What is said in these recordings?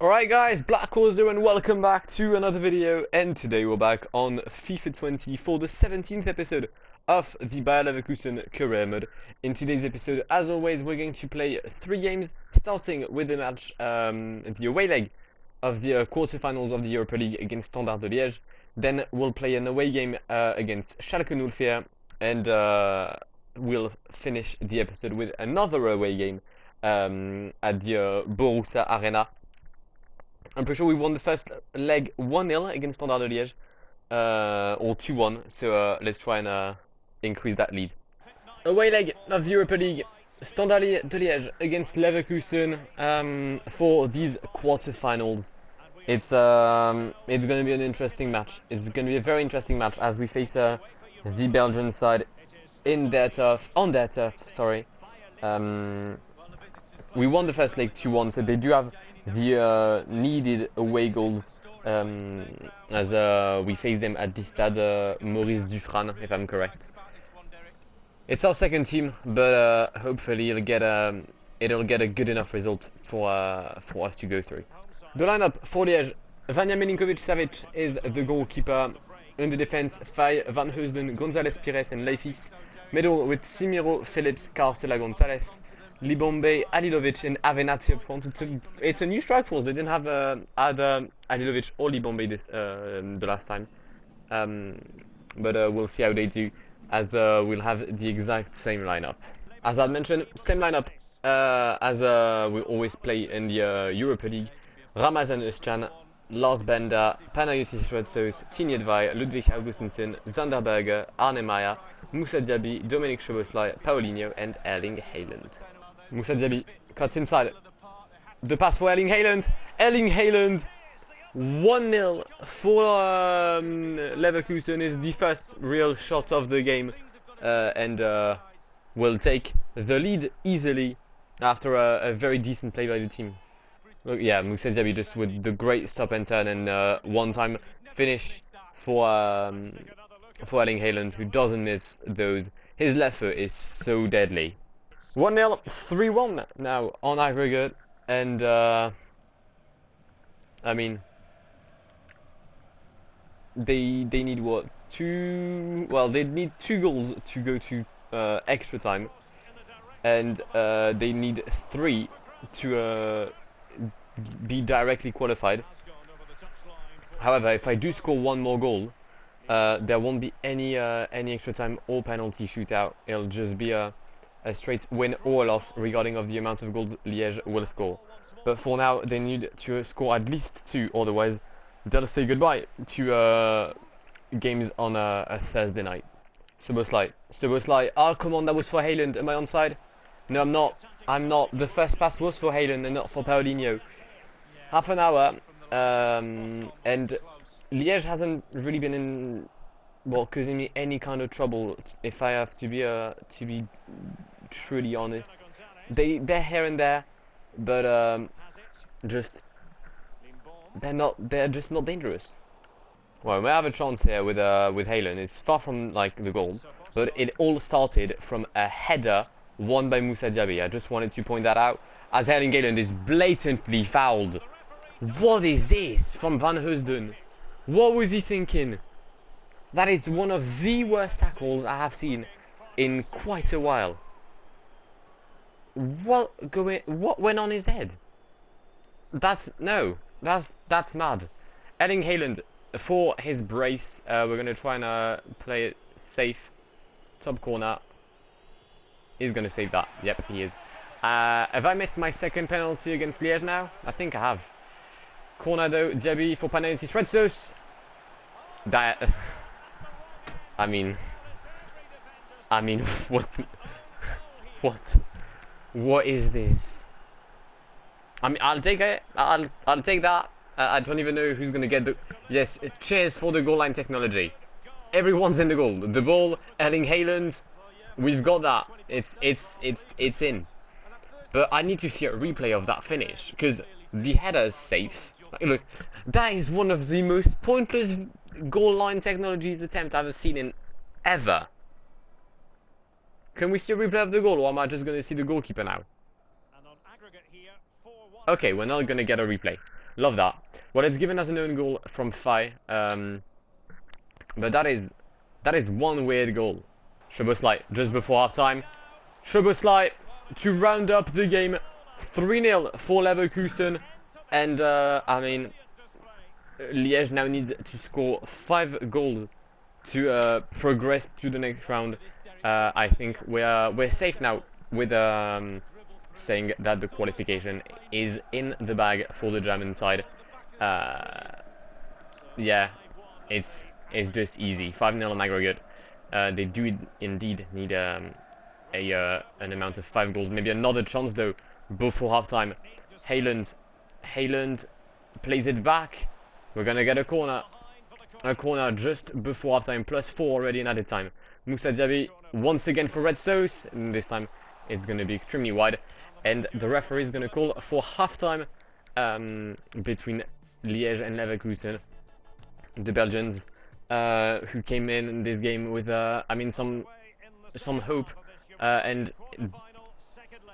Alright guys, Blackwar here and welcome back to another video, and today we're back on FIFA 20 for the 17th episode of the Bayer Leverkusen career mode. In today's episode, as always, we're going to play 3 games, starting with the match, the away leg of the quarterfinals of the Europa League against Standard de Liège. Then we'll play an away game against Schalke 04, and we'll finish the episode with another away game at the Borussia Arena. I'm pretty sure we won the first leg 1-0 against Standard de Liège, or 2-1, so let's try and increase that lead. Away leg of the Europa League, Standard de Liège against Leverkusen for these quarterfinals. It's going to be an interesting match. It's going to be a very interesting match as we face the Belgian side on their turf. Sorry. We won the first leg 2-1, so they do have the needed away goals as we face them at the Stade Maurice Dufresne, if I'm correct. It's our second team, but hopefully it'll get a good enough result for us to go through. The lineup for Liège: Vanja Milinkovic-Savic is the goalkeeper. In the defense, Faye, Van Heusden, González Pires, and Leifis. Middle with Simiro, Phillips, Carcela González. Libombe, Alilovic, and Avenatti up front. It's a new strike force. They didn't have either Alilovic or Libombe the last time. But we'll see how they do, as we'll have the exact same lineup. As I mentioned, same lineup as we always play in the Europa League. Ramazan Özcan, Lars Bender, Panayotis Schwetzos, Tinjedvai, Ludwig Augustensen, Zander Berger, Arne Meyer, Moussa Diaby, Dominic Szoboszlai, Paulinho, and Erling Haaland. Moussa Diaby cuts inside. The pass for Erling Haaland. Erling Haaland, 1-0 for Leverkusen, is the first real shot of the game, and will take the lead easily after a very decent play by the team. Look, yeah, Moussa Diaby just with the great stop and turn and one-time finish for Erling Haaland, who doesn't miss those. His left foot is so deadly. 1-0, 3-1 now on aggregate, and I mean, they need what? They need 2 goals to go to extra time, and they need 3 to be directly qualified. However, if I do score 1 more goal, there won't be any extra time or penalty shootout. It'll just be a straight win or loss regarding of the amount of goals Liège will score. But for now, they need to score at least 2, otherwise they'll say goodbye to games on a Thursday night. Szoboszlai. Oh, come on, that was for Haaland. Am I onside? No, I'm not. The first pass was for Haaland and not for Paulinho. Half an hour, and Liège hasn't really been in, causing me any kind of trouble. If I have to be truly honest, they're here and there, but they're just not dangerous. Well, we have a chance here with Haaland. It's far from like the goal, but it all started from a header won by Moussa Diaby. I just wanted to point that out, as Erling Haaland is blatantly fouled. What is this from Van Heusden? What was he thinking? That is one of the worst tackles I have seen in quite a while. What went on his head? That's mad. Erling Haaland for his brace. We're gonna try and play it safe. Top corner. He's gonna save that. Yep, he is. Have I missed my second penalty against Liège now? I think I have. Corner though, Diaby for Panayotis Schwetzos. That. I mean, what is this? I mean, I'll take it. I'll take that. I don't even know who's gonna get the. Yes, cheers for the goal line technology. Everyone's in the goal. The ball, Erling Haaland. We've got that. It's in. But I need to see a replay of that finish, because the header is safe. Look, that is one of the most pointless goal line technologies attempt I've seen in ever. Can we see a replay of the goal, or am I just going to see the goalkeeper now? Okay, we're not going to get a replay. Love that. Well, it's given us an own goal from Fai, but that is one weird goal. Szoboszlai just before half-time. Szoboszlai to round up the game. 3-0 for Leverkusen, and I mean, Liège now needs to score 5 goals to progress to the next round. I think we're safe now with saying that the qualification is in the bag for the German side. Yeah, it's just easy. 5-0 on aggregate. They do indeed need an amount of 5 goals. Maybe another chance though before halftime. Hayland plays it back. We're gonna get a corner just before halftime. +4 already in added time. Moussa Diaby once again for Red Sauce, and this time it's gonna be extremely wide. And the referee is gonna call for halftime between Liège and Leverkusen. The Belgians, who came in this game with, I mean, some hope, and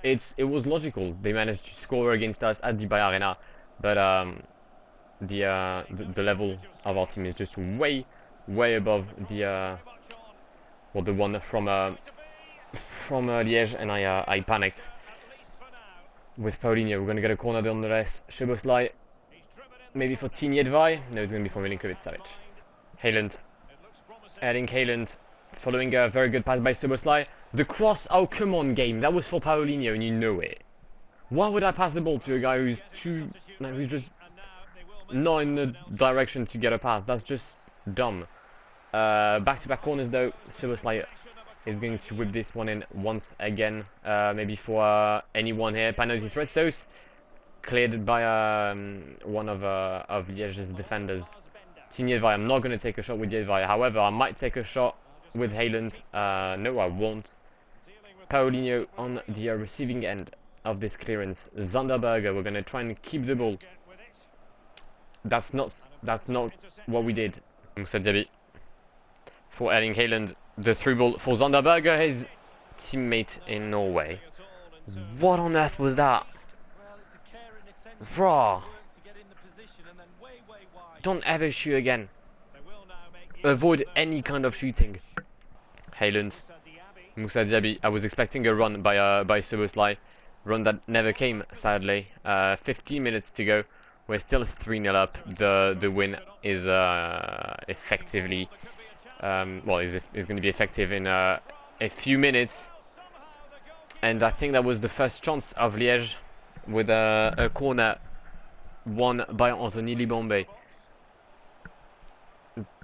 it was logical. They managed to score against us at the Bay Arena, but the level of our team is just way above the one from Liège, and I panicked with Paulinho. We're gonna get a corner down the rest. Szoboszlai, maybe for Tiniedvai. No, it's gonna be for Milinkovic-Savic. Hayland, Erling Hayland, following a very good pass by Szoboszlai. The cross, oh come on game, that was for Paulinho and you know it. Why would I pass the ball to a guy who's just not in the direction to get a pass? That's just dumb. Back-to-back corners though. Szoboszlai is going to whip this one in once again. Maybe for anyone here. Panotis Red Sauce, cleared by one of Liège's defenders. Tiniedvai, I'm not going to take a shot with Tiniedvai. However, I might take a shot with Hayland. No, I won't. Paulinho on the receiving end of this clearance. Zanderberger, we're going to try and keep the ball. That's not what we did. Moussa Diaby for Erling Hayland. The through ball for Zanderberger, his teammate in Norway. What on earth was that? Raw. Don't ever shoot again. Avoid any kind of shooting. Hayland. Moussa Diaby. I was expecting a run by Szoboszlai. Run that never came, sadly. 15 minutes to go. We're still 3-0 up. The win is effectively, is going to be effective in a few minutes. And I think that was the first chance of Liège with a corner won by Anthony Libombe.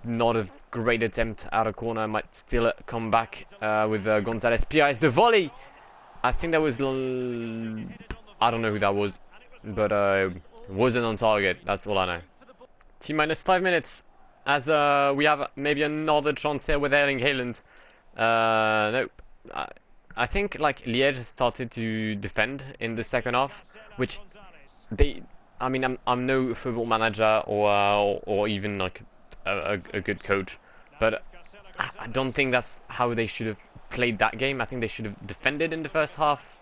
Not a great attempt out of corner. Might still come back with González Pires. The volley. I think that was. I don't know who that was, but wasn't on target. That's all I know. T-minus 5 minutes, as we have maybe another chance here with Erling Hayland. No, I think like Liège started to defend in the second half, which they. I mean, I'm no football manager or even like a good coach, but I don't think that's how they should have played that game. I think they should have defended in the first half,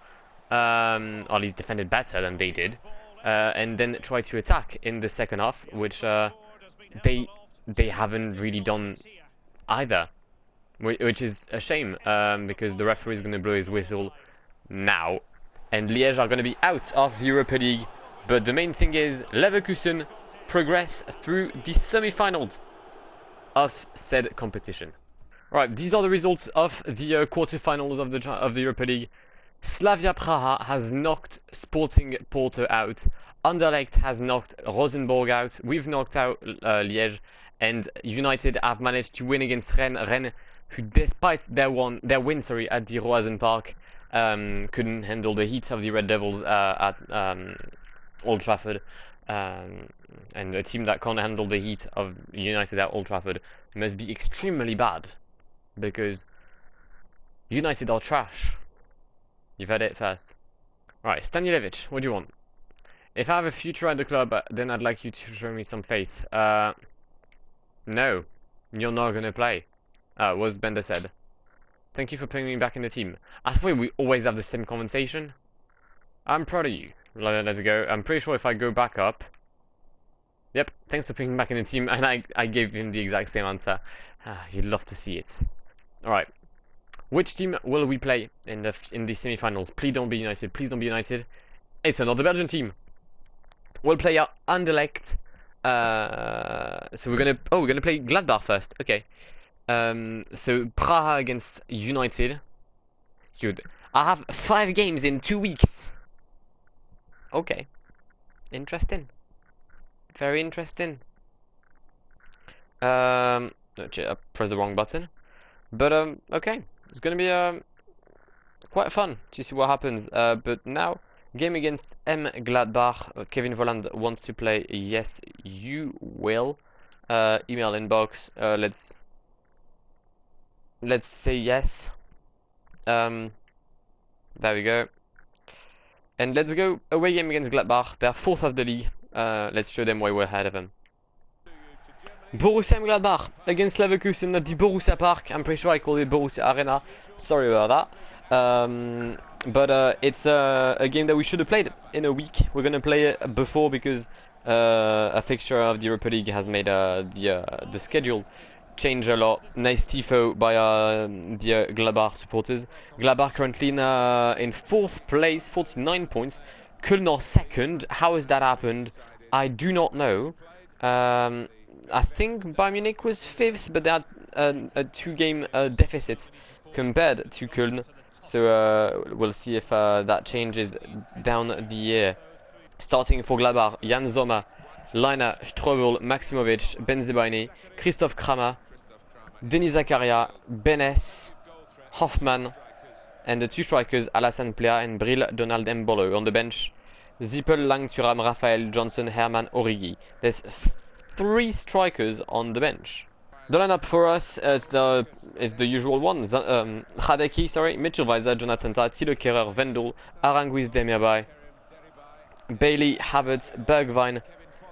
or at least defended better than they did, and then try to attack in the second half, which they haven't really done either, which is a shame, because the referee is going to blow his whistle now, and Liège are going to be out of the Europa League. But the main thing is Leverkusen progress through the semi-finals of said competition. Right, these are the results of the quarterfinals of the Europa League. Slavia Praha has knocked Sporting Porto out. Anderlecht has knocked Rosenborg out. We've knocked out Liège, and United have managed to win against Rennes. Rennes, who despite their win, at the Roazen Park, couldn't handle the heat of the Red Devils at Old Trafford, and a team that can't handle the heat of United at Old Trafford must be extremely bad, because United are trash. You've heard it first. Alright, Stanilevic, what do you want? If I have a future at the club, then I'd like you to show me some faith. No, you're not gonna play, was Bender said. Thank you for putting me back in the team. I thought we always have the same conversation. I'm proud of you. Let's go. I'm pretty sure if I go back up, Yep, thanks for picking back in the team, and I gave him the exact same answer. You'd love to see it. Alright. Which team will we play in the semi-finals? Please don't be United. Please don't be United. It's another Belgian team. We'll play our Anderlecht. So we're gonna play Gladbach first. Okay. So Praha against United. Dude, I have 5 games in 2 weeks. Okay. Interesting. Very interesting. Okay, I pressed the wrong button. But okay. It's gonna be quite fun to see what happens. But now, game against M Gladbach. Kevin Volland wants to play. Yes, you will. Email inbox. Let's say yes. There we go. And let's go away game against Gladbach. They're 4th of the league. Let's show them why we're ahead of them. Borussia Gladbach against Leverkusen at the Borussia Park. I'm pretty sure I called it Borussia Arena. Sorry about that. But it's a game that we should have played in a week. We're gonna play it before because a fixture of the Europa League has made the schedule change a lot. Nice tifo by the Gladbach supporters. Gladbach currently in 4th place, 49 points. Köln are 2nd. How has that happened? I do not know. I think Bayern Munich was 5th, but they had a 2-game deficit compared to Köln. So we'll see if that changes down the year. Starting for Gladbach, Jan Sommer, Leiner, Strobel, Maximovic, Benzebaini, Christoph Kramer, Denis Zakaria, Benes, Hoffmann, and the 2 strikers, Alassane Plea and Bril Donald Mbolo. On the bench, Zippel, Lang, Thuram, Raphael, Johnson, Hermann, Origi. There's 3 strikers on the bench. The lineup for us is the usual one. Hradecki, sorry, Mitchell Weiser, Jonathan Tah, Thilo Kehrer, Vendel, Aranguiz, Demirbay, Bailey, Havertz, Bergwijn,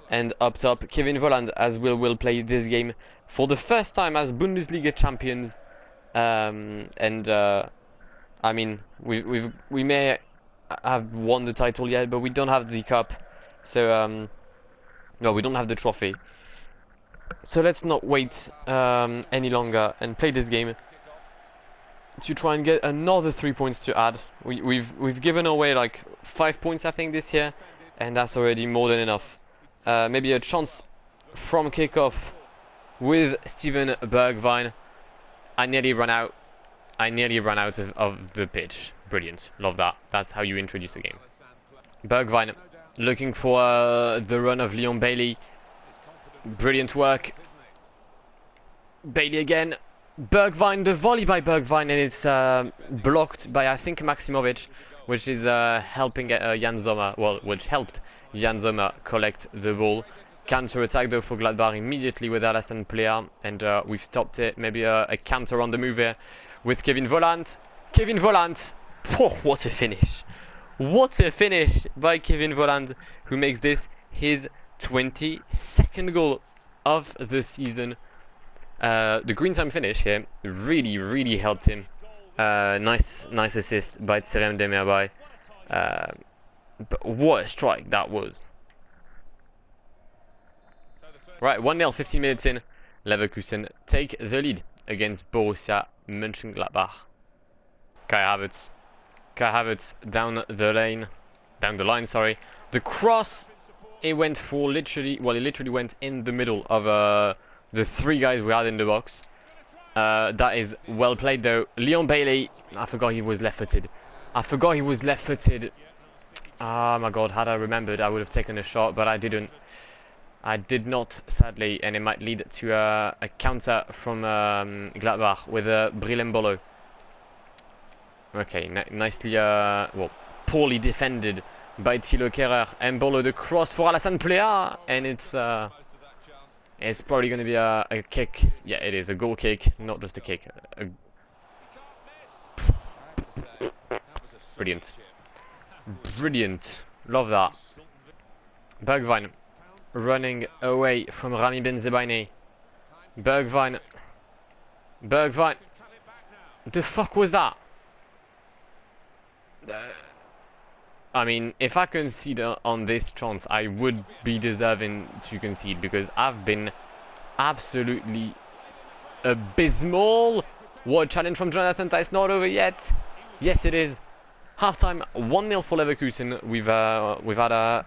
and up top Kevin Volland, as will play this game for the first time as Bundesliga champions. I mean, we may have won the title yet, but we don't have the cup, so no, we don't have the trophy. So let's not wait any longer and play this game to try and get another 3 points to add. We've given away like 5 points, I think, this year, and that's already more than enough. Maybe a chance from kickoff with Steven Bergwijn. I nearly ran out of the pitch. Brilliant. Love that. That's how you introduce a game. Bergwijn looking for the run of Leon Bailey. Brilliant work. Bailey again. Bergwijn, the volley by Bergwijn, and it's blocked by, I think, Maximovic, which is helping Jan Sommer, well, which helped Jan Sommer collect the ball. Counter attack though for Gladbach immediately with Alassane Plea, and we've stopped it. Maybe a counter on the move here with Kevin Volland. Kevin Volland, oh, what a finish! What a finish by Kevin Volland, who makes this his 22nd goal of the season. The green time finish here really helped him. Nice assist by Tserem Demirbay. But what a strike that was. Right, 1-0, 15 minutes in. Leverkusen take the lead against Borussia Mönchengladbach. Kai Havertz down the line, sorry. The cross, it went for it literally went in the middle of the 3 guys we had in the box. That is well played though. Leon Bailey, I forgot he was left-footed. Ah, my God, had I remembered, I would have taken a shot, but I didn't. I did not, sadly, and it might lead to a counter from Gladbach with Bril Mbolo. Okay, nicely, well, poorly defended by Thilo Kehrer. Mbolo, the cross for Alassane Plea, and it's probably going to be a kick. Yeah, it is a goal kick, not just a kick. Brilliant. Brilliant. Love that. Bergwijn running away from Rami Benzebaini. Bergwijn. The fuck was that? I mean, if I concede on this chance, I would be deserving to concede because I've been absolutely abysmal. What a challenge from Jonathan. It's not over yet. Yes, it is. Halftime 1-0 for Leverkusen. We've had a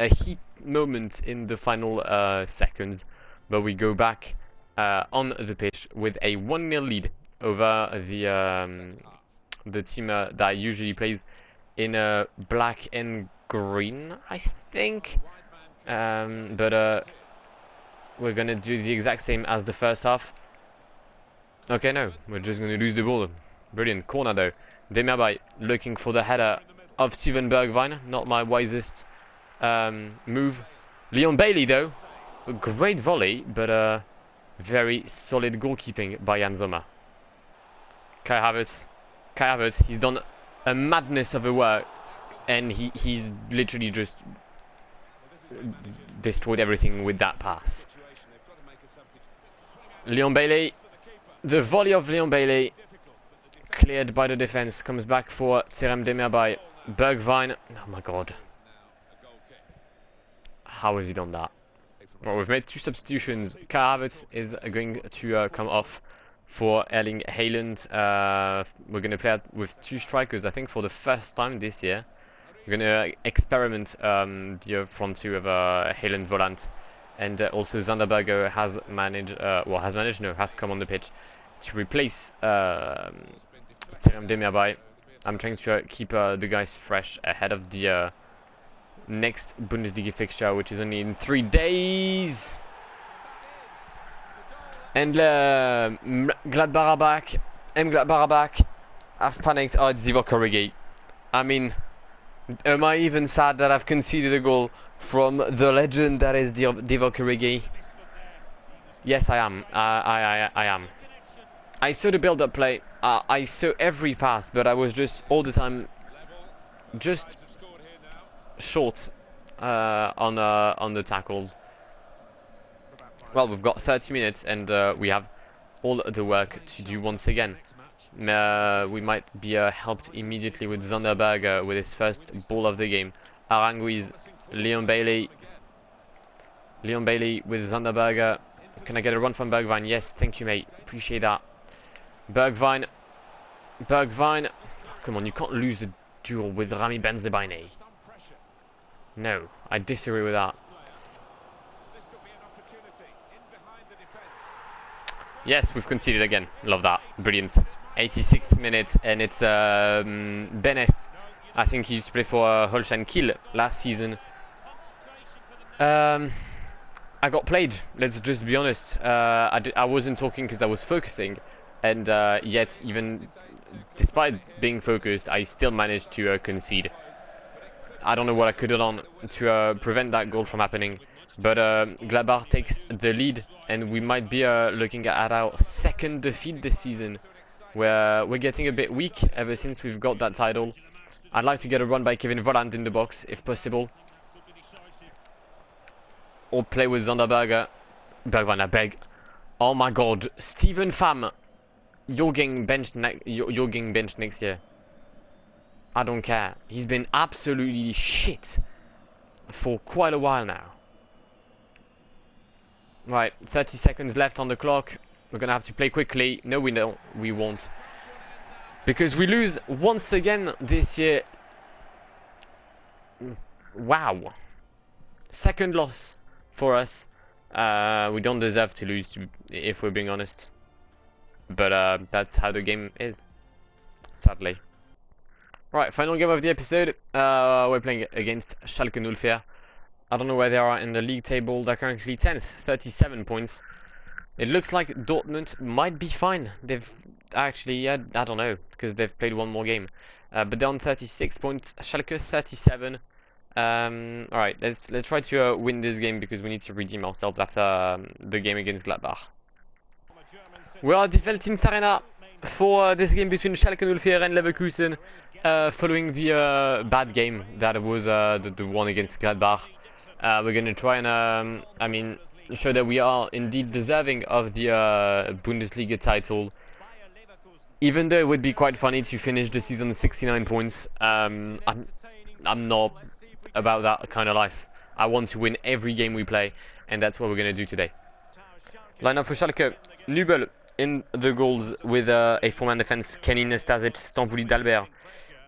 heat moment in the final seconds, but we go back on the pitch with a 1-0 lead over the team that usually plays in black and green, I think. But we're gonna do the exact same as the first half. Okay, no, we're just gonna lose the ball. Brilliant corner though. Demirbay looking for the header of Steven Bergwijn. Not my wisest move. Leon Bailey though, a great volley, but very solid goalkeeping by Jan Sommer. Kai Havertz, he's done a madness of a work, and he's literally just destroyed everything with that pass. Leon Bailey, the volley of Leon Bailey, cleared by the defense, comes back for Terem Demirbay. Bergwijn, oh my god. How has he done that? Well, we've made 2 substitutions. Kai Havertz is going to come off for Erling Haaland. We're going to play with 2 strikers, I think, for the first time this year. We're going to experiment the front 2 of Haaland Volant. And also Zanderberger has has come on the pitch to replace Terem Demirbay. I'm trying to keep the guys fresh ahead of the next Bundesliga fixture, which is only in 3 days. And Gladbach are back. Gladbach are back. I've panicked. Oh, it's Divock Origi. I mean, am I even sad that I've conceded a goal from the legend that is Divock Origi? Yes, I am. I am. I saw the build-up play. I saw every pass, but I was just all the time just short on the tackles. Well, we've got 30 minutes and we have all the work to do once again. We might be helped immediately with Zanderberg with his first ball of the game. Aranguiz, Leon Bailey with Zanderberg. Can I get a run from Bergwijn? Yes, thank you, mate. Appreciate that. Bergwijn. Oh, come on, you can't lose a duel with Rami Benzebaini. No, I disagree with that. Yes, we've conceded again. Love that. Brilliant. 86th minute, and it's Benes. I think he used to play for Holstein Kiel last season. I got played. Let's just be honest. I wasn't talking because I was focusing, and yet even despite being focused, I still managed to concede. I don't know what I could have done to prevent that goal from happening. But Gladbach takes the lead, and we might be looking at our 2nd defeat this season, where we're getting a bit weak ever since we've got that title. I'd like to get a run by Kevin Volland in the box, if possible. Or play with Zanderberger. Bergwijn, I beg. Oh my god, Stephen Pham, you're getting benched next year. I don't care. He's been absolutely shit for quite a while now. Right, 30 seconds left on the clock. We're gonna have to play quickly. No, we won't. Because we lose once again this year. Wow. 2nd loss for us. We don't deserve to lose, if we're being honest. But that's how the game is, sadly. Right, final game of the episode. We're playing against Schalke 04. I don't know where they are in the league table. They're currently 10th, 37 points. It looks like Dortmund might be fine. They've actually, I don't know, because they've played 1 more game. But they're on 36 points. Schalke 37. Alright, let's try to win this game because we need to redeem ourselves after the game against Gladbach. We are at the Veltins Arena for this game between Schalke 04 and Leverkusen, following the bad game that was the one against Gladbach. We're going to try and, show that we are indeed deserving of the Bundesliga title. Even though it would be quite funny to finish the season 69 points. I'm not about that kind of life. I want to win every game we play, and that's what we're going to do today. Lineup for Schalke: Nubel in the goals with a four-man defense: Kenin, Stasic, Stambouli, Dalbert.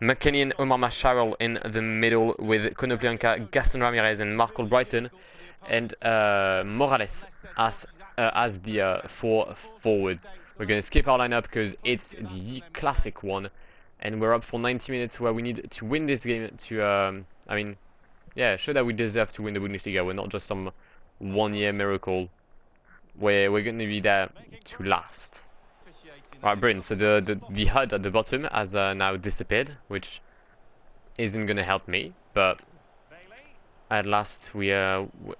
McKennie and Omar Masharel in the middle with Konoplyanka, Gaston Ramirez, and Mark Albrighton, and Morales as the four forwards. We're going to skip our lineup because it's the classic one, and we're up for 90 minutes where we need to win this game to, show that we deserve to win the Bundesliga. We're not just some one-year miracle where we're going to be there to last. Alright, brilliant. So the HUD at the bottom has now disappeared, which isn't going to help me, but at last we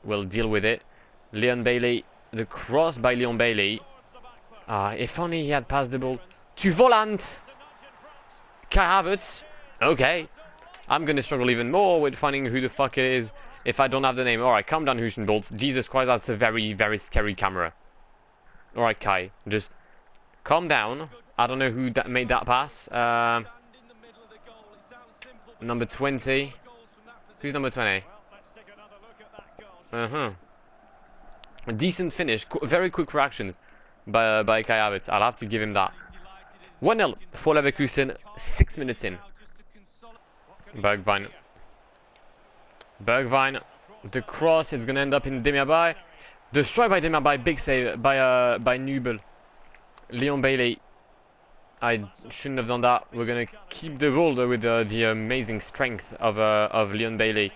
will deal with it. Leon Bailey, the cross by Leon Bailey. If only he had passed the ball to Volant. Kai Havertz. Okay. I'm going to struggle even more with finding who the fuck it is if I don't have the name. Alright, calm down, Huschen Bolts. Jesus Christ, that's a very, very scary camera. Alright, Kai, just calm down. I don't know who made that pass. Number 20. Who's number 20? A decent finish. Very quick reactions by Kai Havertz. I'll have to give him that. 1-0 for Leverkusen. 6 minutes in. Bergwijn. The cross. It's going to end up in Demirbay. The strike by Demirbay. Big save by Nubel. Leon Bailey. I shouldn't have done that. We're going to keep the ball though with the amazing strength of Leon Bailey.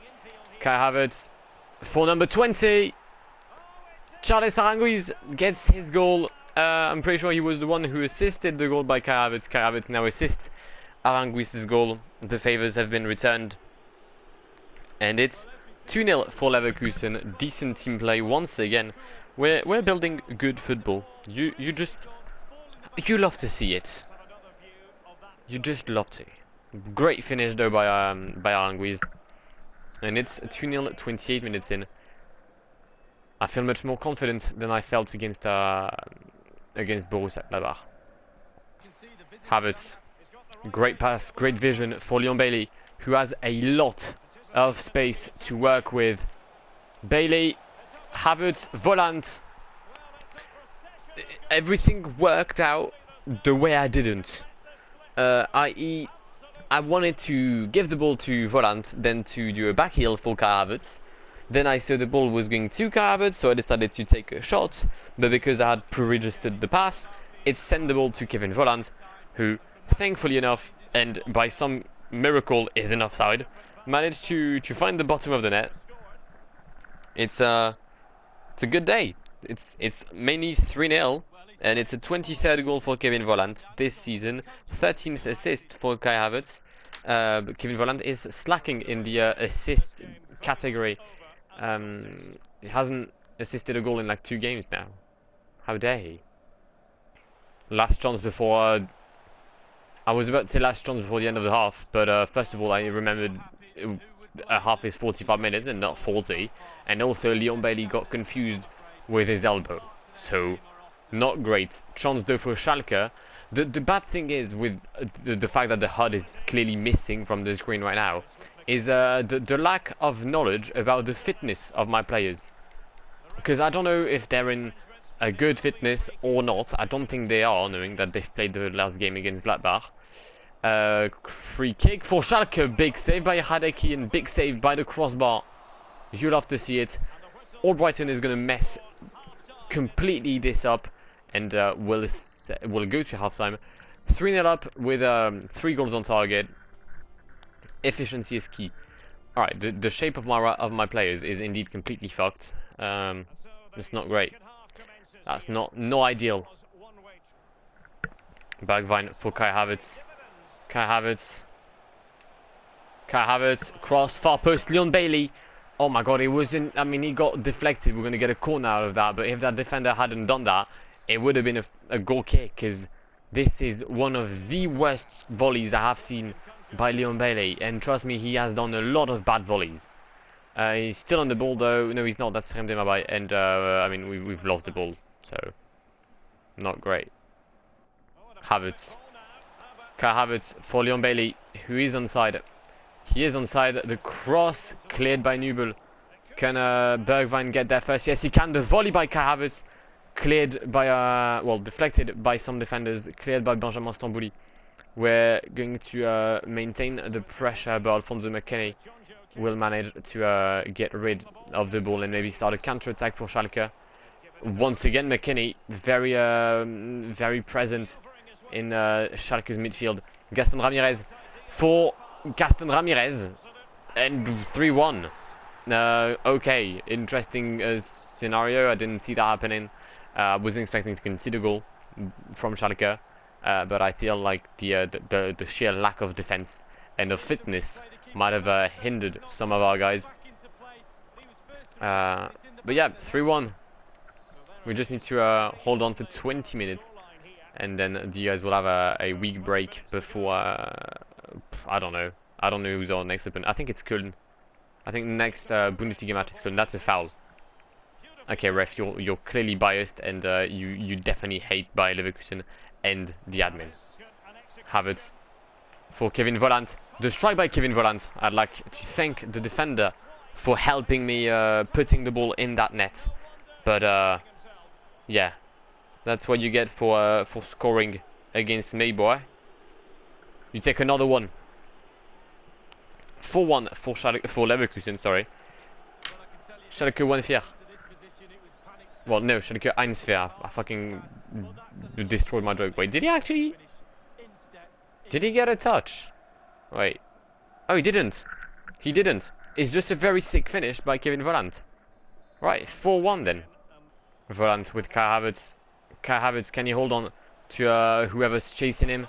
Kai Havertz for number 20. Charles Aranguiz gets his goal. I'm pretty sure he was the one who assisted the goal by Kai Havertz. Kai Havertz now assists Aranguiz's goal. The favors have been returned. And it's 2-0 for Leverkusen. Decent team play once again. We're building good football. You love to see it. You just love to. Great finish though by Aranguiz. And it's 2-0, 28 minutes in. I feel much more confident than I felt against Borussia Gladbach. Havertz. Great pass, great vision for Leon Bailey, who has a lot of space to work with. Bailey, Havertz, Volant. Everything worked out the way I didn't. I.e., I wanted to give the ball to Volant, then to do a back heel for Kai Havertz. Then I saw the ball was going to Kai Havertz, so I decided to take a shot. But because I had pre-registered the pass, it sent the ball to Kevin Volant, who, thankfully enough, and by some miracle isn't offside, managed to find the bottom of the net. It's a good day. It's mainly 3-0. And it's a 23rd goal for Kevin Volant this season, 13th assist for Kai Havertz. But Kevin Volant is slacking in the assist category. He hasn't assisted a goal in like 2 games now. How dare he? Last chance before... I was about to say last chance before the end of the half, but first of all I remembered a half is 45 minutes and not 40. And also Leon Bailey got confused with his elbow. So... not great. Chance though for Schalke. The bad thing is with the fact that the HUD is clearly missing from the screen right now is the lack of knowledge about the fitness of my players. Because I don't know if they're in a good fitness or not. I don't think they are, knowing that they've played the last game against Gladbach. Free kick for Schalke. Big save by Hideki and big save by the crossbar. You love to see it. Albrighton is going to mess completely this up. And we'll go to halftime. 3-0 up with 3 goals on target. Efficiency is key. Alright, the shape of my players is indeed completely fucked. It's not great. That's no ideal. Bergwijn for Kai Havertz. Kai Havertz, cross, far post, Leon Bailey. Oh my god, it wasn't... I mean, he got deflected. We're going to get a corner out of that. But if that defender hadn't done that, it would have been a goal kick, because this is one of the worst volleys I have seen by Leon Bailey. And trust me, he has done a lot of bad volleys. He's still on the ball though. No, he's not. That's Rem Demirbay. And I mean, we've lost the ball, so not great. Havertz. Kai Havertz for Leon Bailey, who is onside. He is onside. The cross cleared by Nubel. Can Bergwijn get there first? Yes, he can. The volley by Kai Havertz cleared by, well, deflected by some defenders, cleared by Benjamin Stambouli. We're going to maintain the pressure, but Alphonso McKennie will manage to get rid of the ball and maybe start a counter-attack for Schalke. Once again, McKennie very present in Schalke's midfield. Gaston Ramirez for Gaston Ramirez and 3-1. Okay, interesting scenario. I didn't see that happening. I wasn't expecting to concede a goal from Schalke, but I feel like the sheer lack of defense and of fitness might have hindered some of our guys. But yeah, 3-1. We just need to hold on for 20 minutes, and then the guys will have a week break before. I don't know. I don't know who's our next opponent. I think it's Köln. I think the next Bundesliga match is Köln. That's a foul. Okay, ref, you're clearly biased, and you definitely hate Bayer Leverkusen and the admin. Havertz for Kevin Volland. The strike by Kevin Volland. I'd like to thank the defender for helping me putting the ball in that net. But yeah, that's what you get for scoring against me, boy. You take another one. 4-1 for Leverkusen, sorry. Schalke 1-4. Well, no, Schalke 1-4. I fucking destroyed my joke. Wait, did he actually? Did he get a touch? Wait. Oh, he didn't. He didn't. It's just a very sick finish by Kevin Volland. Right, 4-1 then. Volland with Kai Havertz. Kai Havertz, can he hold on to whoever's chasing him?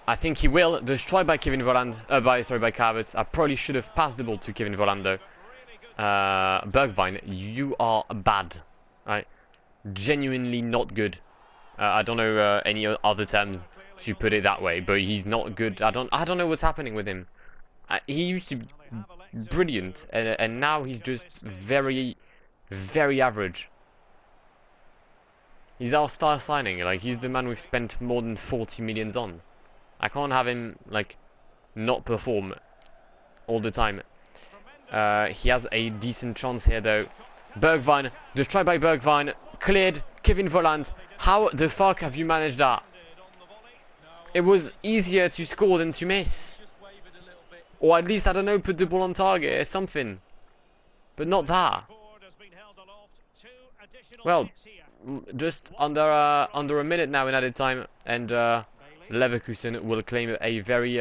I think he will. The strike by Kevin Volland. By Kai Havertz. I probably should have passed the ball to Kevin Volland though. Bergwijn, you are bad. Right? Genuinely not good. I don't know any other terms to put it that way, but he's not good. I don't know what's happening with him. He used to be brilliant, and now he's just very, very average. He's our star signing. Like, he's the man we've spent more than 40 millions on. I can't have him like not perform all the time. He has a decent chance here though. Bergwijn, the try by Bergwijn, cleared. Kevin Volland, how the fuck have you managed that? It was easier to score than to miss. Or at least, I don't know, put the ball on target or something. But not that. Well, just under a minute now in added time, and Leverkusen will claim a very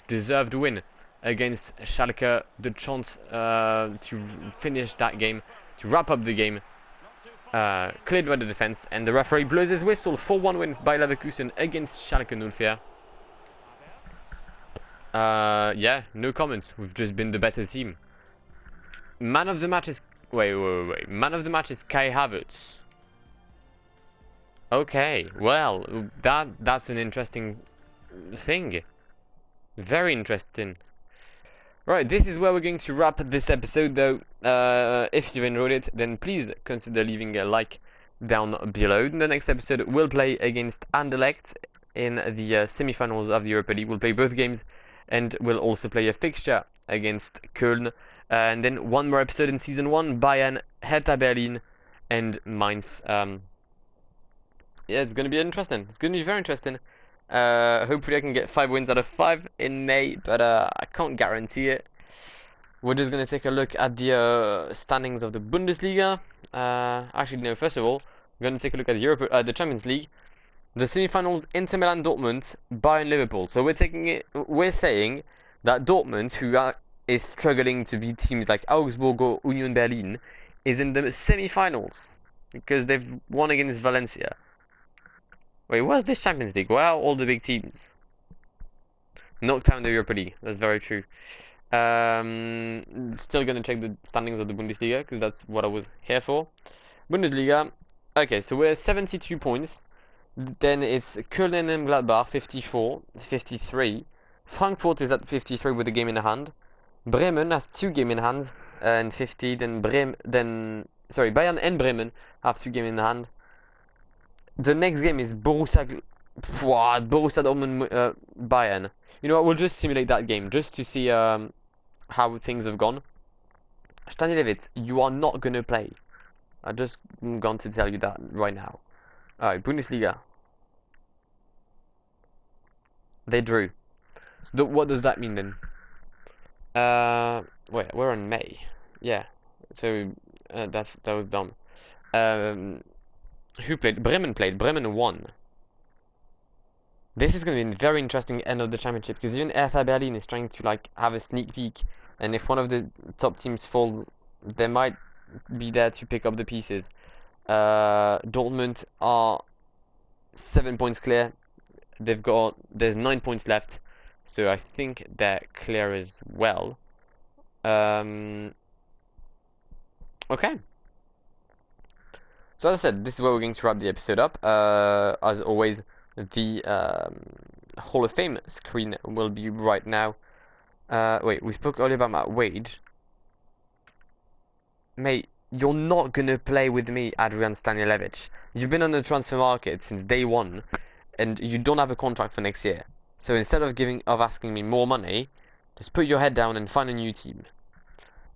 deserved win against Schalke. The chance to finish that game, to wrap up the game, cleared by the defense, and the referee blows his whistle. 4-1 win by Leverkusen against Schalke 04. Yeah, no comments. We've just been the better team. Man of the match is wait. Man of the match is Kai Havertz. Okay, well, that's an interesting thing. Very interesting. Right, this is where we're going to wrap this episode though. If you've enjoyed it, then please consider leaving a like down below. In the next episode, we'll play against Anderlecht in the semi-finals of the Europa League. We'll play both games, and we'll also play a fixture against Köln. And then one more episode in Season 1, Bayern, Hertha Berlin, and Mainz. Yeah, it's going to be interesting. It's going to be very interesting. Hopefully I can get 5 wins out of 5 in May, but I can't guarantee it. We're just going to take a look at the standings of the Bundesliga. Actually, no, first of all, we're going to take a look at the Champions League. The semi-finals, Inter Milan, Dortmund, Bayern, Liverpool. So we're saying that Dortmund, who is struggling to beat teams like Augsburg or Union Berlin, is in the semi-finals because they've won against Valencia. Wait, what's this Champions League? Wow, all the big teams knocked out the Europa League. That's very true. Still gonna check the standings of the Bundesliga because that's what I was here for. Bundesliga. Okay, so we're 72 points. Then it's Köln and Gladbach 54, 53. Frankfurt is at 53 with a game in hand. Bremen has 2 games in hand and 50. Then Bayern and Bremen have 2 games in hand. The next game is Borussia Wow, Borussia Dortmund, Bayern. You know what? We'll just simulate that game just to see how things have gone. Stanilevitz, you are not gonna play. I'm just going to tell you that right now. Alright, Bundesliga. They drew. So what does that mean then? Wait, we're in May. Yeah. So that was dumb. Who played? Bremen played. Bremen won. This is going to be a very interesting end of the championship because even Hertha Berlin is trying to like have a sneak peek, and if one of the top teams falls, they might be there to pick up the pieces. Dortmund are 7 points clear. There's 9 points left, so I think they're clear as well. Okay. So as I said, this is where we're going to wrap the episode up. As always, the Hall of Fame screen will be right now. Wait, we spoke earlier about my wage. Mate, you're not gonna play with me, Adrian Stanilevich. You've been on the transfer market since day one, and you don't have a contract for next year. So instead of asking me more money, just put your head down and find a new team.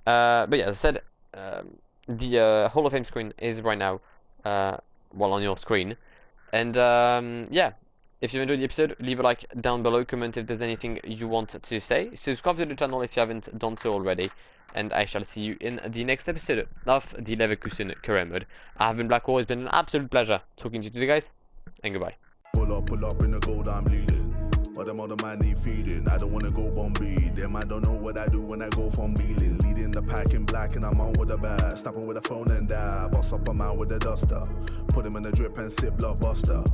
But yeah, as I said, the Hall of Fame screen is right now, on your screen. And yeah, if you enjoyed the episode, leave a like down below, comment if there's anything you want to say, subscribe to the channel if you haven't done so already, and I shall see you in the next episode of the Leverkusen career mode. I have been Blackwar, it's been an absolute pleasure talking to you today, guys, and goodbye. Pull up in the gold, I'm leading. But them other man need feeding. I don't wanna go Bombay. Them I don't know what I do when I go from Beeling. Leading the pack in black and I'm on with a bat. Snapping with a phone and dab. Boss up a man with a duster. Put him in the drip and sip blockbuster.